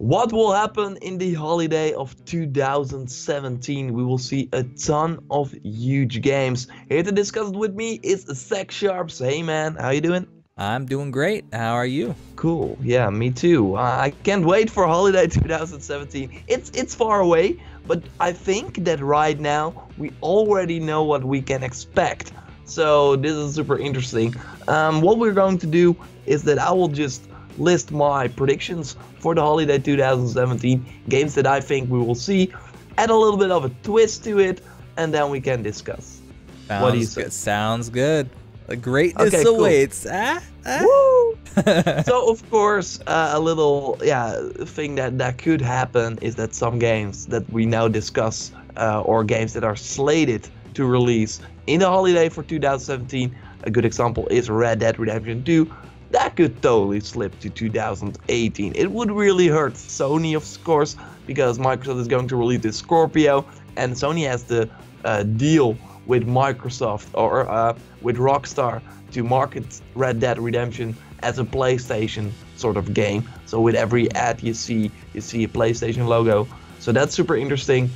What will happen in the holiday of 2017? We will see a ton of huge games. Here to discuss it with me is Zach Sharps. Hey man, how you doing? I'm doing great. How are you? Cool. Yeah, me too. I can't wait for holiday 2017. It's far away, but I think that right now we already know what we can expect. So this is super interesting. What we're going to do is that I will just list my predictions for the holiday 2017 games that I think we will see, add a little bit of a twist to it, and then we can discuss. What do you Sounds say? good. Sounds good. Greatness Okay, cool. awaits. Woo! So of course, a little thing that could happen is that some games that we now discuss, or games that are slated to release in the holiday for 2017. A good example is Red Dead Redemption 2. That could totally slip to 2018. It would really hurt Sony, of course, because Microsoft is going to release the Scorpio, and Sony has the deal with Microsoft or with Rockstar to market Red Dead Redemption as a PlayStation sort of game. So with every ad you see a PlayStation logo. So that's super interesting.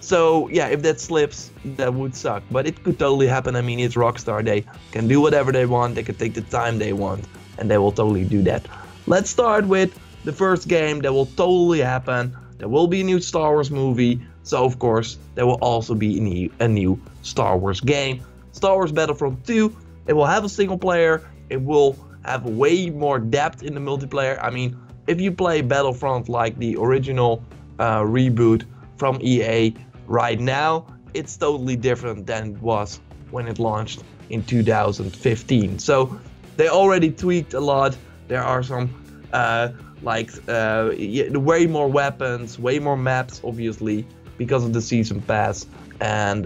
So yeah, if that slips, that would suck. But it could totally happen. I mean, it's Rockstar. They can do whatever they want. They can take the time they want, and they will totally do that. Let's start with the first game that will totally happen. There will be a new Star Wars movie. So of course, there will also be a new Star Wars game. Star Wars Battlefront 2. It will have a single player. It will have way more depth in the multiplayer. I mean, if you play Battlefront like the original reboot from EA right now, it's totally different than it was when it launched in 2015. So they already tweaked a lot. There are some way more weapons, way more maps, obviously, because of the season pass, and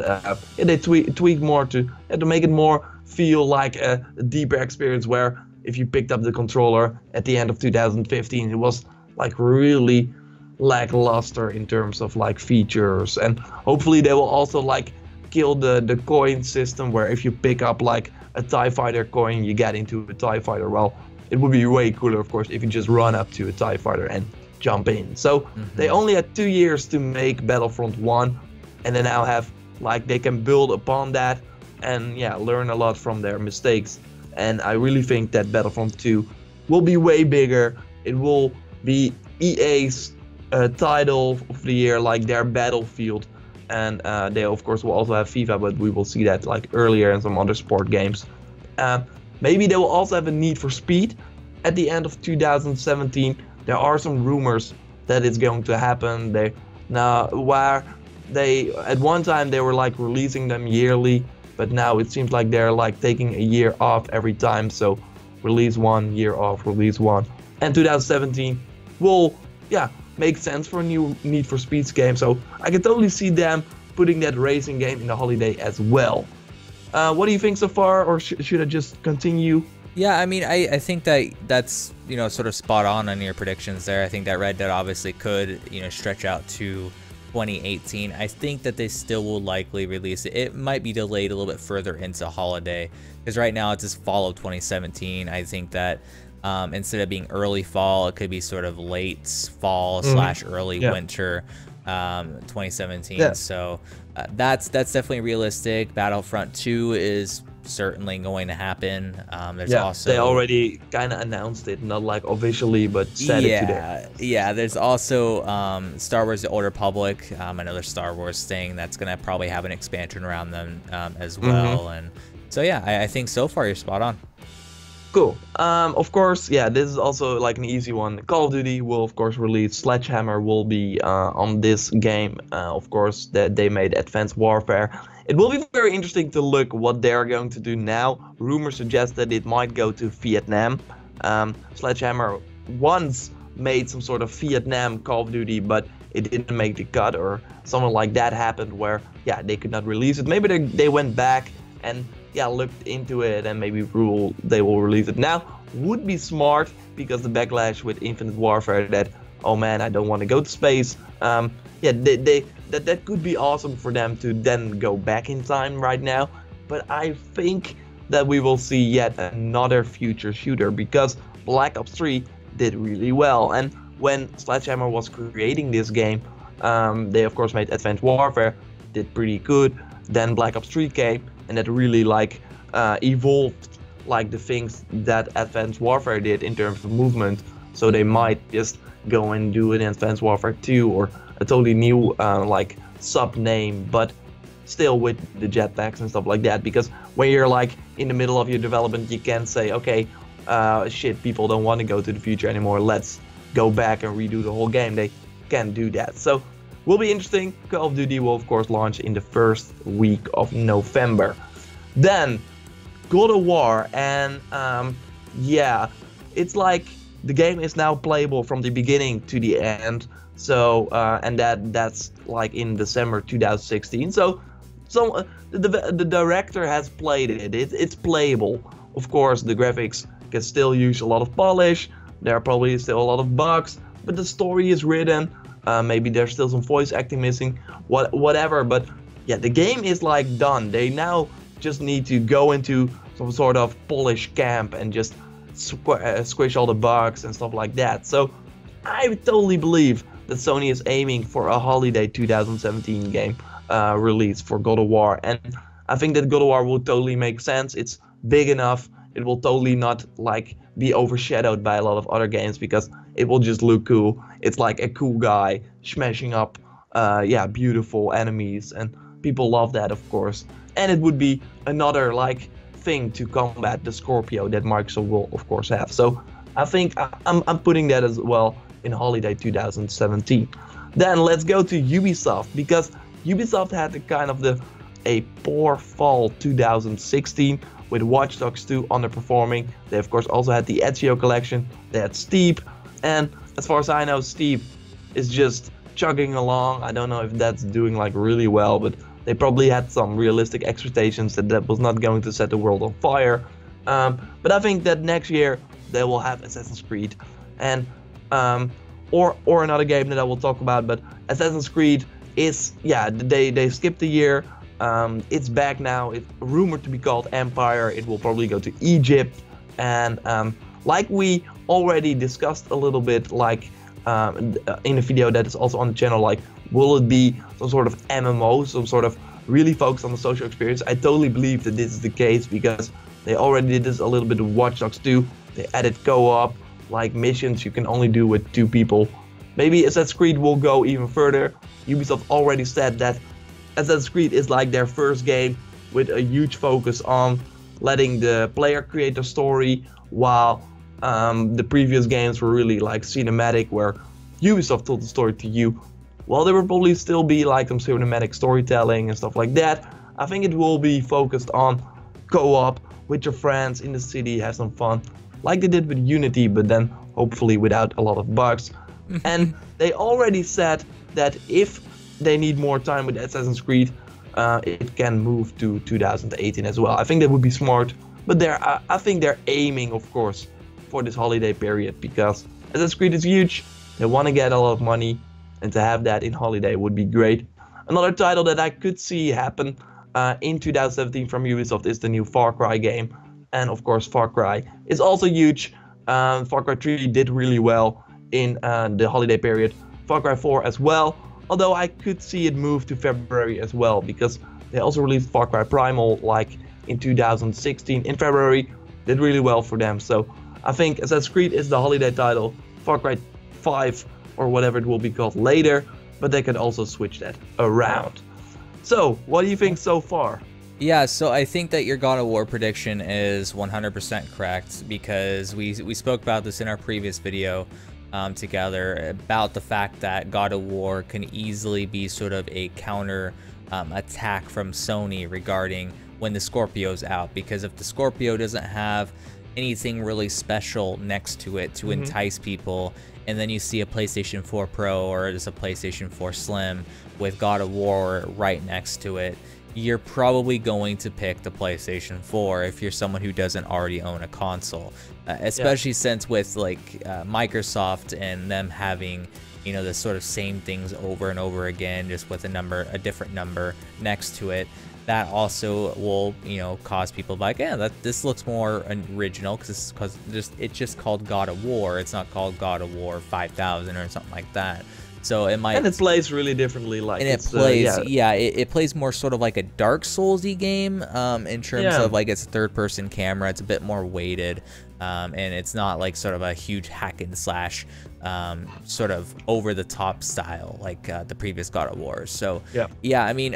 they tweak more to make it more feel like a deeper experience, where if you picked up the controller at the end of 2015, it was like really lackluster in terms of like features. And hopefully they will also like kill the coin system, where if you pick up like a TIE fighter coin, you get into a TIE fighter. Well, it would be way cooler, of course, if you just run up to a TIE fighter and jump in. So they only had 2 years to make Battlefront 1, and they now have like they can build upon that and learn a lot from their mistakes. And I really think that Battlefront 2 will be way bigger. It will be EA's title of the year, like their Battlefield, and they of course will also have FIFA, but we will see that like earlier in some other sport games. Maybe they will also have a Need for Speed at the end of 2017. There are some rumors that it's going to happen. At one time they were like releasing them yearly, but now it seems like they're like taking a year off every time. So release one, year off, release one, and 2017 will make sense for a new Need for Speed game. So I can totally see them putting that racing game in the holiday as well. What do you think so far, or should I just continue? Yeah, I mean, I think that's sort of spot on your predictions there. I think that Red Dead obviously could stretch out to 2018. I think that they still will likely release it. It might be delayed a little bit further into holiday, because right now it's just fall of 2017. I think that instead of being early fall, it could be sort of late fall / early winter 2017. Yeah. So that's definitely realistic. Battlefront 2 is certainly going to happen. There's also, they already kind of announced it, not like officially, but said it today. Yeah, there's also Star Wars: The Old Republic, another Star Wars thing that's gonna probably have an expansion around them as well. And so I think so far you're spot on. Cool. Of course, this is also like an easy one. Call of Duty will of course release. Sledgehammer will be on this game. Of course, that they made Advanced Warfare. It will be very interesting to look what they're going to do now. Rumors suggest that it might go to Vietnam. Sledgehammer once made some sort of Vietnam Call of Duty, but it didn't make the cut, or something like that happened where they could not release it. Maybe they went back and looked into it, and maybe they will release it now. Would be smart, because the backlash with Infinite Warfare, that oh man, I don't want to go to space. That could be awesome for them to then go back in time right now. But I think that we will see yet another future shooter, because Black Ops 3 did really well. And when Sledgehammer was creating this game, they of course made Advanced Warfare, did pretty good. Then Black Ops 3 came, and that really like evolved like the things that Advanced Warfare did in terms of movement. So they might just go and do an Advanced Warfare 2 or a totally new like sub name, but still with the jetpacks and stuff like that. Because when you're like in the middle of your development, you can't say, okay, shit, people don't want to go to the future anymore, let's go back and redo the whole game. They can't do that. So will be interesting. Call of Duty will of course launch in the first week of November. Then God of War, and yeah, it's like the game is now playable from the beginning to the end. So and that's like in December 2016. So the director has played it. It's playable. Of course, the graphics can still use a lot of polish. There are probably still a lot of bugs, but the story is written. Maybe there's still some voice acting missing, whatever. But yeah, the game is like done. They now just need to go into some sort of polish camp and just squish all the bugs and stuff like that. So I totally believe that Sony is aiming for a holiday 2017 game release for God of War, and I think that God of War will totally make sense. It's big enough. It will totally not like be overshadowed by a lot of other games because it will just look cool. It's like a cool guy smashing up yeah, beautiful enemies, and people love that, of course. And it would be another like thing to combat the Scorpio that Microsoft will of course have. So I think I'm putting that as well in holiday 2017. Then let's go to Ubisoft, because Ubisoft had a poor fall 2016 with Watch Dogs 2 underperforming. They of course also had the Ezio collection, they had Steep, and as far as I know, Steep is just chugging along. I don't know if that's doing like really well, but they probably had some realistic expectations that was not going to set the world on fire. But I think that next year they will have Assassin's Creed, and or another game that I will talk about. But Assassin's Creed is, yeah, they skipped a year. It's back now. It's rumored to be called Empire. It will probably go to Egypt, and like we already discussed a little bit, like in a video that is also on the channel, like will it be some sort of MMO, some sort of really focused on the social experience? I totally believe that this is the case, because they already did this a little bit with Watch Dogs 2. They added co-op, like missions you can only do with 2 people. Maybe Assassin's Creed will go even further. Ubisoft already said that Assassin's Creed is like their first game with a huge focus on letting the player create the story, while the previous games were really like cinematic, where Ubisoft told the story to you. Well, there will probably still be like some cinematic storytelling and stuff like that. I think it will be focused on co-op with your friends in the city, have some fun, like they did with Unity, but then hopefully without a lot of bugs. And they already said that if they need more time with Assassin's Creed, it can move to 2018 as well. I think that would be smart, but I think they're aiming, of course, for this holiday period, because Assassin's Creed is huge. They want to get a lot of money, and to have that in holiday would be great. Another title that I could see happen in 2017 from Ubisoft is the new Far Cry game. And of course, Far Cry is also huge. Far Cry 3 did really well in the holiday period. Far Cry 4 as well. Although I could see it move to February as well, because they also released Far Cry Primal like in 2016 in February. Did really well for them. So I think Assassin's Creed is the holiday title. Far Cry 5 or whatever it will be called later, but they could also switch that around. So what do you think so far? Yeah, so I think that your God of War prediction is 100% correct, because we spoke about this in our previous video together, about the fact that God of War can easily be sort of a counter attack from Sony regarding when the Scorpio's out, because if the Scorpio doesn't have anything really special next to it to entice people, and then you see a PlayStation 4 Pro or just a PlayStation 4 Slim with God of War right next to it, you're probably going to pick the PlayStation 4 if you're someone who doesn't already own a console, especially since with like Microsoft and them having, you know, the sort of same things over and over again, just with a different number next to it. that also will, cause people like, yeah, this looks more original because it's just called God of War. It's not called God of War 5000 or something like that. So it might, and it plays really differently. Like, and it plays, it plays more sort of like a Dark Soulsy game, in terms of like it's a third-person camera. It's a bit more weighted, and it's not like sort of a huge hack and slash, sort of over-the-top style like the previous God of War. So yeah, I mean.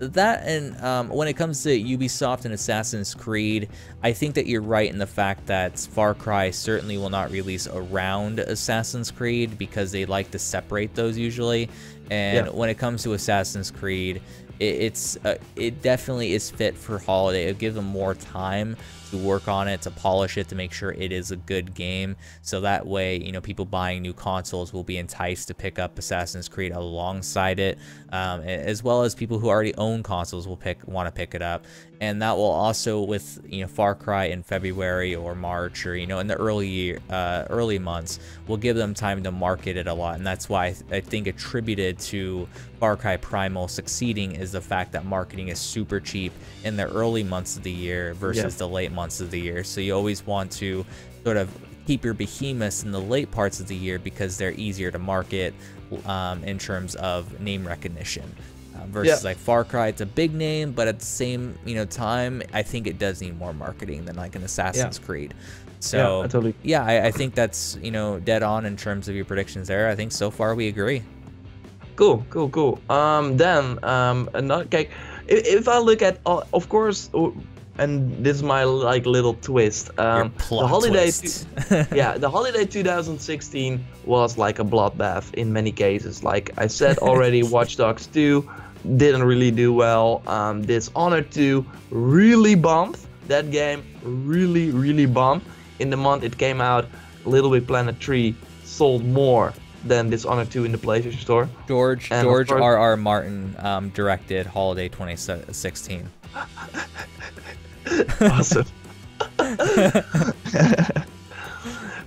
That, and when it comes to Ubisoft and Assassin's Creed, I think that you're right in the fact that Far Cry certainly will not release around Assassin's Creed because they like to separate those usually. And when it comes to Assassin's Creed, it definitely is fit for holiday. It'll give them more time to work on it, to polish it, to make sure it is a good game. So that way, people buying new consoles will be enticed to pick up Assassin's Creed alongside it, as well as people who already own consoles will want to pick it up. And that will also, with Far Cry in February or March, or in the early months, will give them time to market it a lot. And that's why I think attributed to Far Cry Primal succeeding is the fact that marketing is super cheap in the early months of the year versus the late months of the year. So you always want to sort of keep your behemoths in the late parts of the year because they're easier to market, in terms of name recognition. Versus like Far Cry, it's a big name, but at the same time, I think it does need more marketing than like an Assassin's Creed. So I think that's dead on in terms of your predictions there. I think so far we agree. Cool. Then another okay. If I look at, of course, and this is my like little twist. The holiday, the holiday 2016 was like a bloodbath in many cases. Like I said already, Watch Dogs 2 didn't really do well. Dishonored 2 really bombed. That game really bombed. In the month it came out, Little Big Planet 3 sold more than Dishonored 2 in the PlayStation Store. George R.R. Martin directed Holiday 2016. Awesome.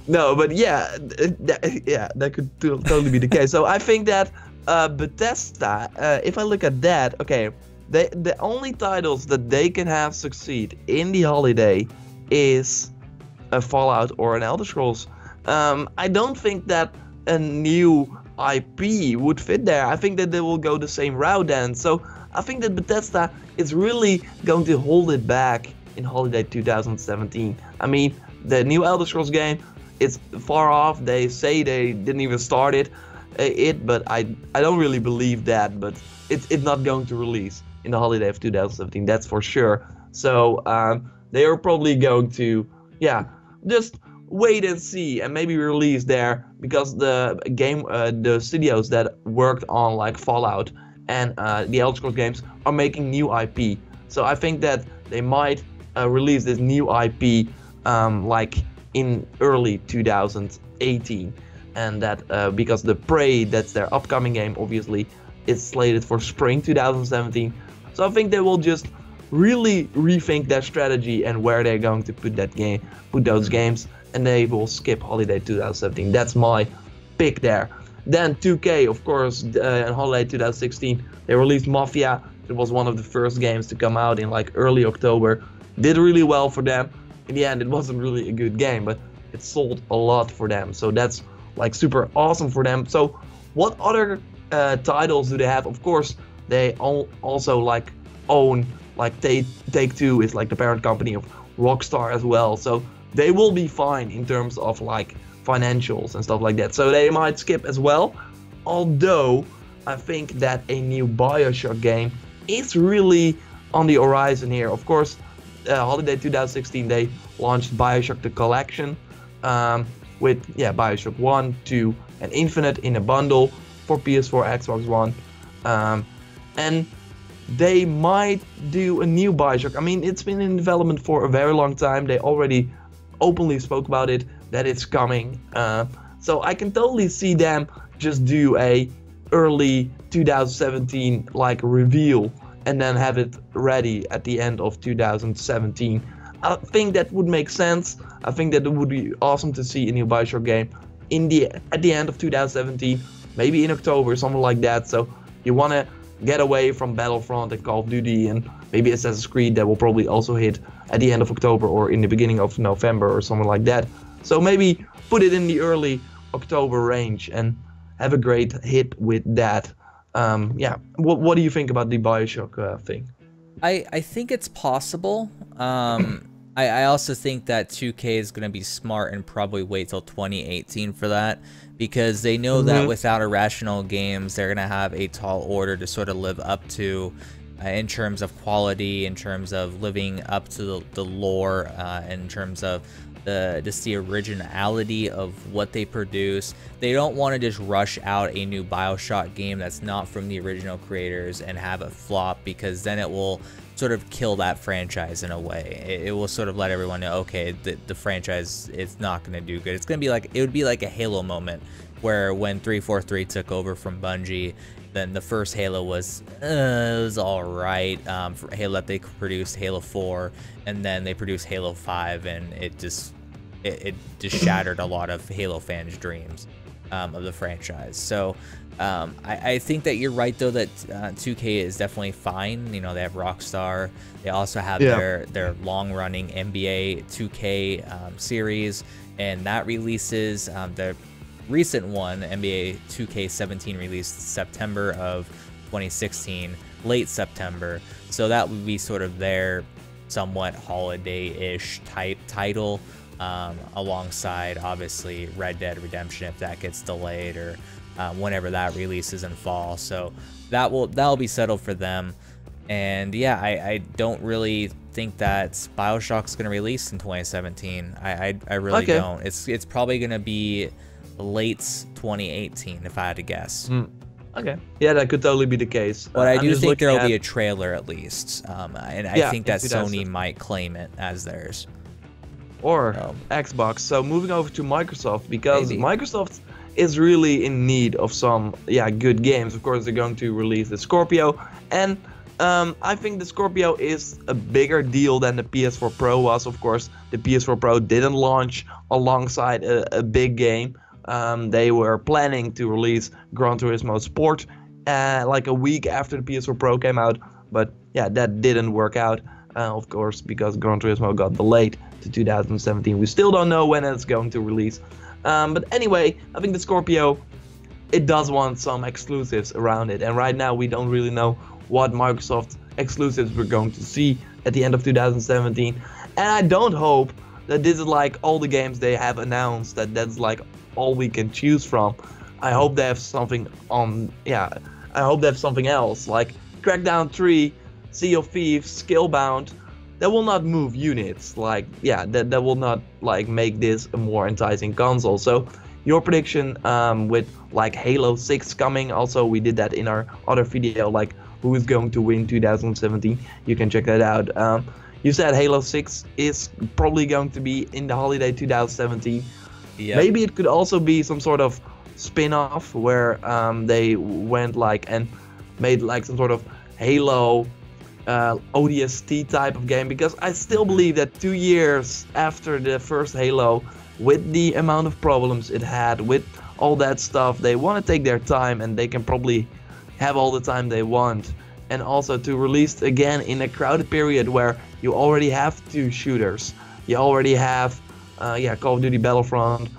No, but that could totally be the case. So I think that Bethesda, if I look at that, okay, the only titles that they can have succeed in the holiday is a Fallout or an Elder Scrolls. I don't think that a new IP would fit there. I think that they will go the same route then. So I think that Bethesda is really going to hold it back in holiday 2017. I mean, the new Elder Scrolls game, it's far off. They say they didn't even start it, but I don't really believe that. But it's not going to release in the holiday of 2017. That's for sure. So they are probably going to just wait and see and maybe release there, because the studios that worked on like Fallout and the Elder Scrolls games are making new IP. So I think that they might release this new IP like in early 2018, and that because the Prey, that's their upcoming game, obviously is slated for spring 2017. So I think they will just really rethink their strategy and where they're going to put those games, and they will skip holiday 2017. That's my pick there. Then 2K, of course, in holiday 2016, they released Mafia. It was one of the first games to come out in like early October. Did really well for them. In the end, it wasn't really a good game, but it sold a lot for them. So that's like super awesome for them. So what other titles do they have? Of course, they also like own, like Take-Two is like the parent company of Rockstar as well. So they will be fine in terms of like financials and stuff like that. So they might skip as well. Although I think that a new Bioshock game is really on the horizon here. Of course, holiday 2016 they launched Bioshock the Collection with Bioshock 1, 2 and Infinite in a bundle for PS4, Xbox One, and they might do a new Bioshock. I mean, it's been in development for a very long time. They already openly spoke about it, that it's coming. So I can totally see them just do a early 2017 like reveal and then have it ready at the end of 2017. I think that would make sense. I think that it would be awesome to see a new Bioshock game at the end of 2017, maybe in October, something like that. So you wanna get away from Battlefront and Call of Duty and maybe Assassin's Creed that will probably also hit at the end of October or in the beginning of November or something like that. So maybe put it in the early October range and have a great hit with that. Yeah, what do you think about the Bioshock thing? I think it's possible. I also think that 2K is going to be smart and probably wait till 2018 for that, because they know that without Irrational Games, they're going to have a tall order to sort of live up to in terms of quality, in terms of living up to the lore, in terms of just the originality of what they produce. They don't want to just rush out a new Bioshock game that's not from the original creators and have it flop, because then it will sort of kill that franchise in a way. It will sort of let everyone know, okay, the franchise is not going to do good. It's going to be like, it would be like a Halo moment, where when 343 took over from Bungie, then the first Halo was all right. For Halo, that they produced Halo 4, and then they produced Halo 5, and it just shattered a lot of Halo fans' dreams of the franchise. So I think that you're right, though, that 2K is definitely fine. You know, they have Rockstar. They also have their long-running NBA 2K series, and that releases the recent one, NBA 2K17, released September of 2016, late September. So that would be sort of their somewhat holiday-ish type title, alongside obviously Red Dead Redemption if that gets delayed, or whenever that releases in fall. So that'll be settled for them. And yeah, I don't really think that Bioshock's going to release in 2017. I really don't. It's probably going to be late 2018 if I had to guess. Okay. Yeah, that could totally be the case. But I do think there will be a trailer at least. And I think that Sony might claim it as theirs. Or Xbox. So moving over to Microsoft, because Microsoft is really in need of some good games. Of course, they're going to release the Scorpio, and I think the Scorpio is a bigger deal than the PS4 Pro was. Of course, the PS4 Pro didn't launch alongside a big game. They were planning to release Gran Turismo Sport like a week after the PS4 Pro came out, but yeah, that didn't work out, of course, because Gran Turismo got delayed to 2017. We still don't know when it's going to release. But anyway, I think the Scorpio, it does want some exclusives around it, and right now we don't really know what Microsoft exclusives we're going to see at the end of 2017. And I don't hope that this is like all the games they have announced, that's like all we can choose from. I hope they have something on, I hope they have something else, like Crackdown 3, Sea of Thieves, Scalebound. That will not move units, like, that will not like make this a more enticing console. So your prediction with like Halo 6 coming, also we did that in our other video, like who is going to win 2017, you can check that out. You said Halo 6 is probably going to be in the holiday 2017. Yep. Maybe it could also be some sort of spin-off where they went like and made like some sort of Halo ODST type of game, because I still believe that 2 years after the first Halo, with the amount of problems it had, with all that stuff, they want to take their time, and they can probably have all the time they want. And also to release again in a crowded period where you already have 2 shooters, you already have Call of Duty Battlefront,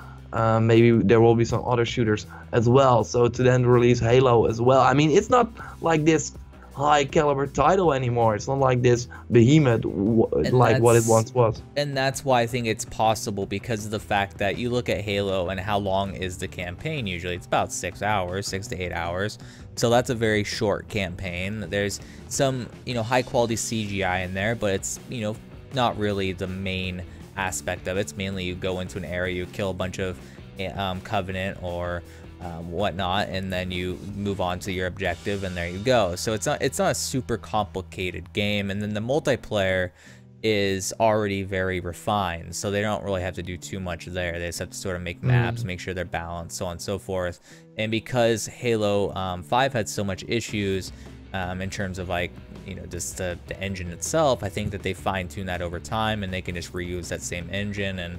maybe there will be some other shooters as well, so to then release Halo as well, I mean, it's not like this high caliber title anymore. It's not like this behemoth like what it once was. And that's why I think it's possible, because of the fact that you look at Halo and how long is the campaign. Usually it's about 6 hours, 6 to 8 hours. So that's a very short campaign. There's some, high quality CGI in there, but it's, not really the main aspect of it. It's mainly you go into an area, you kill a bunch of Covenant or whatnot, and then you move on to your objective, and there you go. So it's not a super complicated game, and then the multiplayer is already very refined, so they don't really have to do too much there. They just have to sort of make maps, make sure they're balanced, so on and so forth. And because Halo 5 had so much issues in terms of like, just the engine itself, I think that they fine-tune that over time, and they can just reuse that same engine and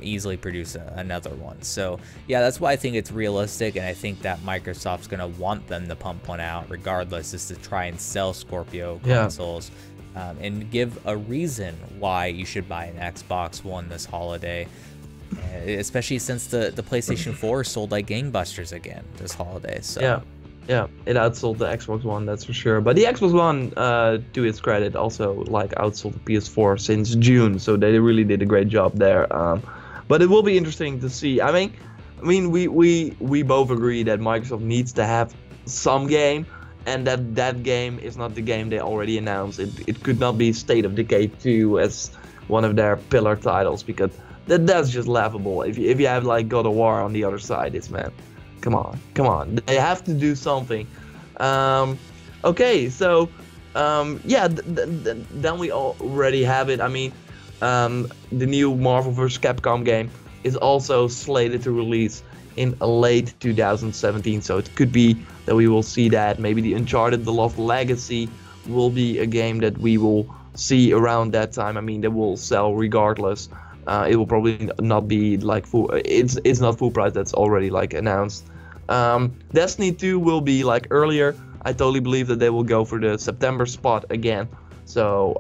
easily produce another one. So yeah, that's why I think it's realistic, and I think that Microsoft's gonna want them to pump one out regardless, is to try and sell Scorpio consoles, and give a reason why you should buy an Xbox One this holiday, especially since the PlayStation 4 sold like gangbusters again this holiday. So yeah, it outsold the Xbox One, that's for sure. But the Xbox One, to its credit, also like outsold the PS4 since June, so they really did a great job there. But it will be interesting to see. I mean, we both agree that Microsoft needs to have some game, and that game is not the game they already announced. It could not be State of Decay 2 as one of their pillar titles, because that's just laughable. If you have like God of War on the other side, it's man. Come on. They have to do something. Okay, so yeah, then we already have it. I mean, the new Marvel vs. Capcom game is also slated to release in late 2017. So it could be that we will see that. Maybe the Uncharted: The Lost Legacy will be a game that we will see around that time. I mean, they will sell regardless. It will probably not be like full. It's not full price. That's already like announced. Destiny 2 will be like earlier. I totally believe that they will go for the September spot again. So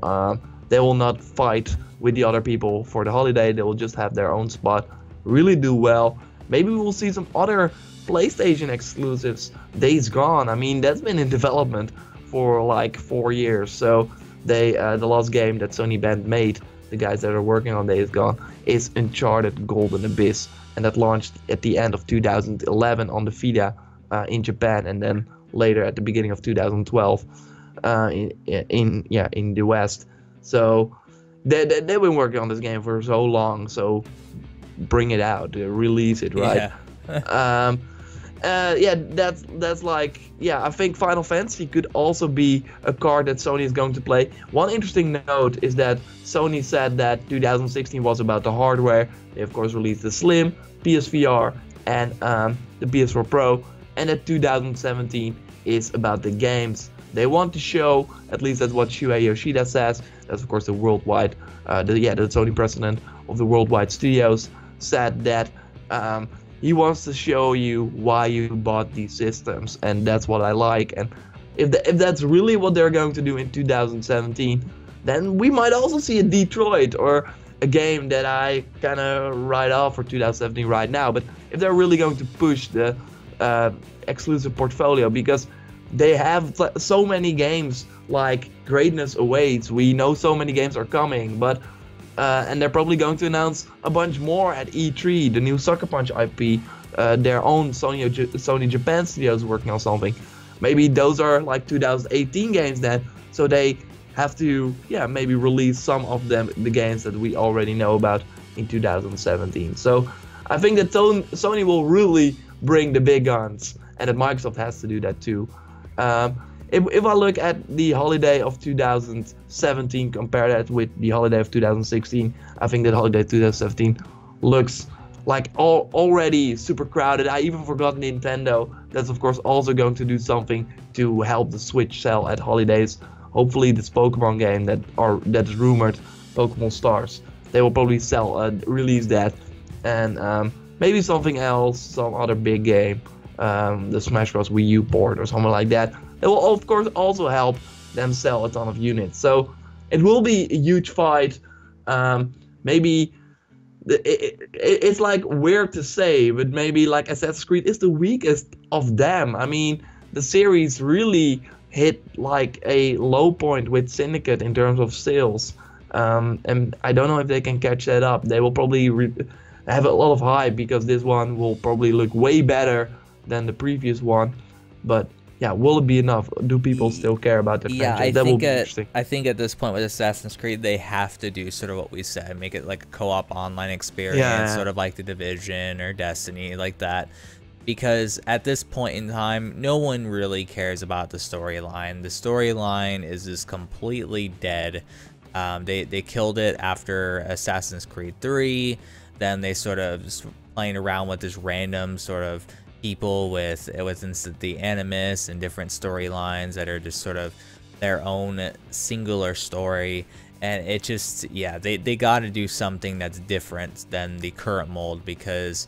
they will not fight with the other people for the holiday. They will just have their own spot. Really do well. Maybe we will see some other PlayStation exclusives. Days Gone. I mean, that's been in development for like 4 years. So the last game that Sony Band made, the guys that are working on Days Gone, is Uncharted Golden Abyss, and that launched at the end of 2011 on the Vita in Japan, and then later at the beginning of 2012 in the West. So they've been working on this game for so long. So bring it out, release it, right? Yeah. Yeah, that's like, yeah, I think Final Fantasy could also be a card that Sony is going to play. One interesting note is that Sony said that 2016 was about the hardware. They of course released the Slim, PSVR, and the PS4 Pro, and that 2017 is about the games. They want to show, at least that's what Shuhei Yoshida says. That's of course the worldwide, the Sony president of the worldwide studios, said that he wants to show you why you bought these systems, and that's what I like. And if that's really what they're going to do in 2017, then we might also see a Detroit or a game that I kind of write off for 2017 right now. But if they're really going to push the exclusive portfolio, because they have so many games, like Greatness Awaits, we know so many games are coming, but and they're probably going to announce a bunch more at E3, the new Sucker Punch IP, their own Sony Japan studios working on something. Maybe those are like 2018 games then, so they have to, yeah, maybe release some of them, the games that we already know about in 2017. So I think that Sony will really bring the big guns, and that Microsoft has to do that too. If I look at the holiday of 2017, compare that with the holiday of 2016, I think that holiday 2017 looks like already super crowded. I even forgot Nintendo. That's of course also going to do something to help the Switch sell at holidays. Hopefully this Pokemon game that is rumored, Pokemon Stars, they will probably release that, and maybe something else, some other big game, the Smash Bros. Wii U port or something like that. It will of course also help them sell a ton of units. So it will be a huge fight. Maybe it's like weird to say, but maybe like Assassin's Creed is the weakest of them. I mean, the series really hit like a low point with Syndicate in terms of sales, and I don't know if they can catch that up. They will probably have a lot of hype because this one will probably look way better than the previous one, but yeah, will it be enough? Do people still care about the franchise? Yeah, I think at this point with Assassin's Creed, they have to do sort of what we said, make it like a co-op online experience, sort of like The Division or Destiny, like that. Because at this point in time, no one really cares about the storyline. The storyline is just completely dead. They killed it after Assassin's Creed 3. Then they sort of just playing around with this random sort of people with the Animus and different storylines that are just sort of their own singular story. And it just, yeah, they got to do something that's different than the current mold, because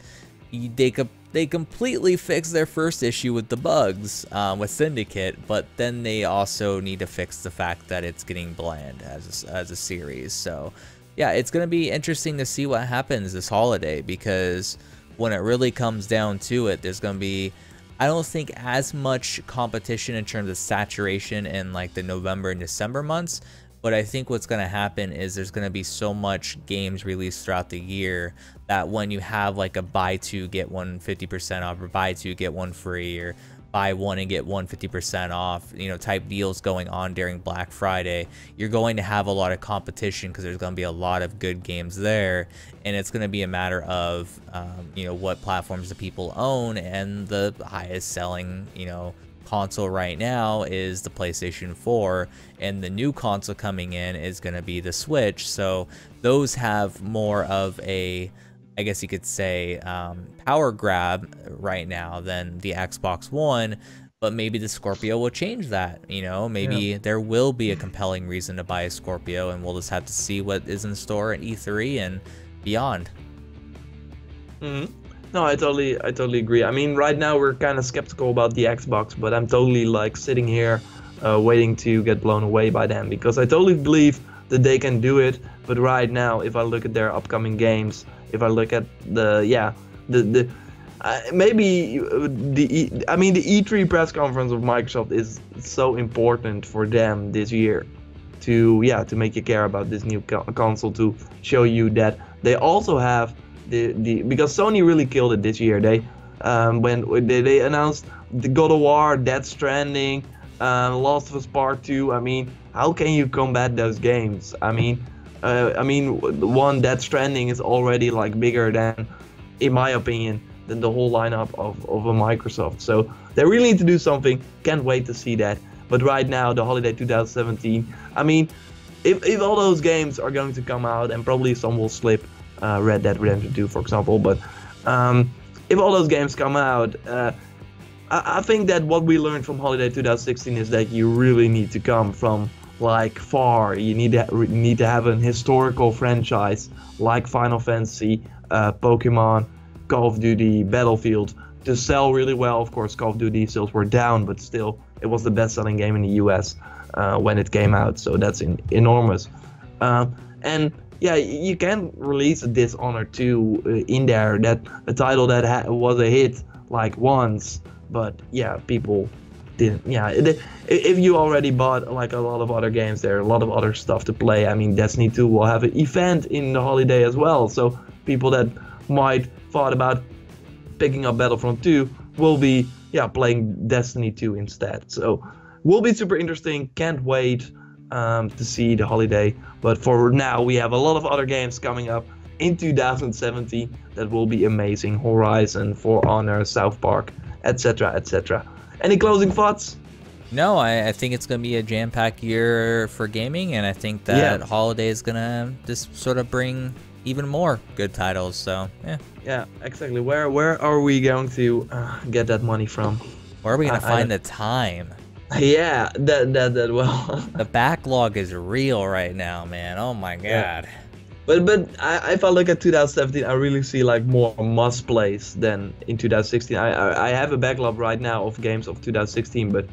they completely fixed their first issue with the bugs with Syndicate, but then they also need to fix the fact that it's getting bland as a series. So yeah, it's going to be interesting to see what happens this holiday, because when it really comes down to it, there's going to be, I don't think, as much competition in terms of saturation in like the November and December months. But I think what's going to happen is there's going to be so much games released throughout the year that when you have like a buy two get one 50% off, or buy two get one free, or buy one and get one 50% off, you know, type deals going on during Black Friday, you're going to have a lot of competition, because there's going to be a lot of good games there. And it's going to be a matter of, you know, what platforms the people own. And the highest selling, you know, console right now is the PlayStation 4, and the new console coming in is going to be the Switch. So those have more of a, I guess you could say, power grab right now than the Xbox One. But maybe the Scorpio will change that, you know, maybe there will be a compelling reason to buy a Scorpio, and we'll just have to see what is in store at E3 and beyond. No, I totally agree. I mean, right now we're kind of skeptical about the Xbox, but I'm totally like sitting here waiting to get blown away by them, because I totally believe that they can do it. But right now, if I look at their upcoming games, if I look at the E3 press conference of Microsoft is so important for them this year to make you care about this new console, to show you that they also have because Sony really killed it this year. They when they announced the God of War, Death Stranding, Last of Us Part 2. I mean, how can you combat those games? I mean, one Death Stranding is already like bigger than, in my opinion, than the whole lineup of a Microsoft. So they really need to do something. Can't wait to see that. But right now, the holiday 2017. I mean, if all those games are going to come out, and probably some will slip. Red Dead Redemption 2, for example, but if all those games come out, I think that what we learned from Holiday 2016 is that you really need to come from like far. You need to have an historical franchise like Final Fantasy, Pokemon, Call of Duty, Battlefield to sell really well. Of course, Call of Duty sales were down, but still, it was the best-selling game in the US when it came out, so that's enormous. And yeah, you can release a Dishonored 2 in there, that a title that was a hit like once, but yeah, people didn't. Yeah, if you already bought like a lot of other games, there are a lot of other stuff to play. I mean, Destiny 2 will have an event in the holiday as well, so people that might thought about picking up Battlefront 2 will be playing Destiny 2 instead. So will be super interesting. Can't wait to see the holiday. But for now, we have a lot of other games coming up in 2017 that will be amazing. Horizon, For Honor, South Park, etc., etc. Any closing thoughts? No, I think it's going to be a jam-packed year for gaming, and I think that holiday is going to just sort of bring even more good titles. So yeah, exactly. Where are we going to get that money from? Where are we going to find the time? Yeah, that well. The backlog is real right now, man. Oh my god. Yeah. But if I look at 2017, I really see like more must plays than in 2016. I have a backlog right now of games of 2016, but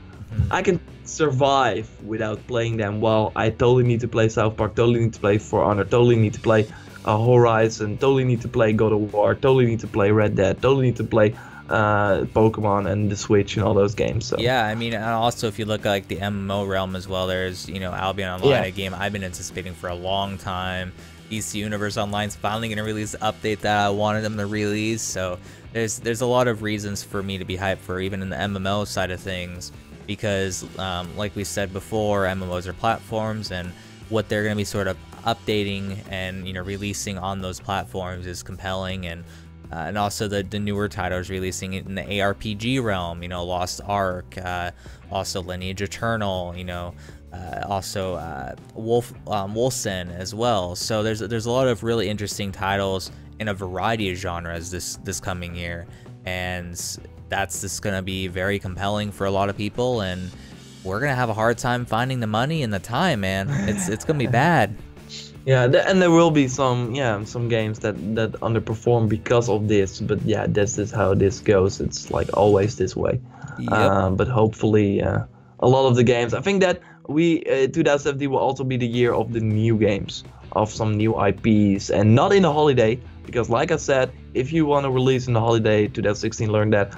I can survive without playing them. While I totally need to play South Park, totally need to play For Honor, totally need to play Horizon, totally need to play God of War, totally need to play Red Dead, totally need to play Pokemon and the Switch and all those games. So yeah, I mean, and also if you look at like the MMO realm as well, there's Albion Online, a game I've been anticipating for a long time. DC Universe Online's finally gonna release the update that I wanted them to release. So there's a lot of reasons for me to be hyped for, even in the MMO side of things, because like we said before, MMOs are platforms, and what they're gonna be sort of updating and releasing on those platforms is compelling. And also the newer titles releasing in the ARPG realm, Lost Ark, also Lineage Eternal, also Wolfenstein as well. So there's a lot of really interesting titles in a variety of genres this coming year, and that's just gonna be very compelling for a lot of people. And we're gonna have a hard time finding the money and the time, man. It's gonna be bad. Yeah, and there will be some games that underperform because of this, but yeah, this is how this goes. It's like always this way. Yep. But hopefully, a lot of the games. I think that 2017 will also be the year of the new games, of some new IPs, and not in the holiday, because like I said, if you want to release in the holiday 2016, learn that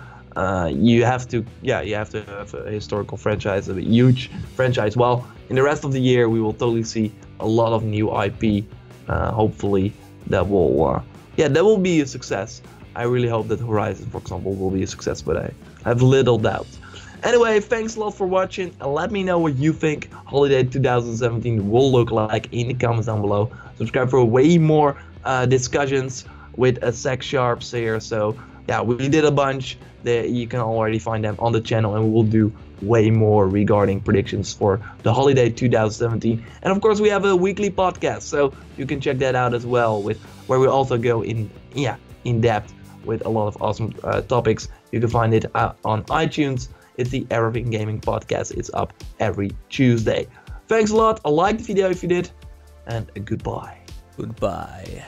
you have to have a historical franchise, a huge franchise. Well, in the rest of the year, we will totally see a lot of new IP. Hopefully, that will be a success. I really hope that Horizon, for example, will be a success, but I have little doubt. Anyway, thanks a lot for watching, and let me know what you think Holiday 2017 will look like in the comments down below. Subscribe for way more discussions with Zach Sharps here. So yeah, we did a bunch. You can already find them on the channel, and we'll do way more regarding predictions for the Holiday 2017. And of course, we have a weekly podcast, so you can check that out as well, where we also go in depth with a lot of awesome topics. You can find it on iTunes. It's the Everything Gaming Podcast. It's up every Tuesday. Thanks a lot. Like the video if you did, and goodbye. Goodbye.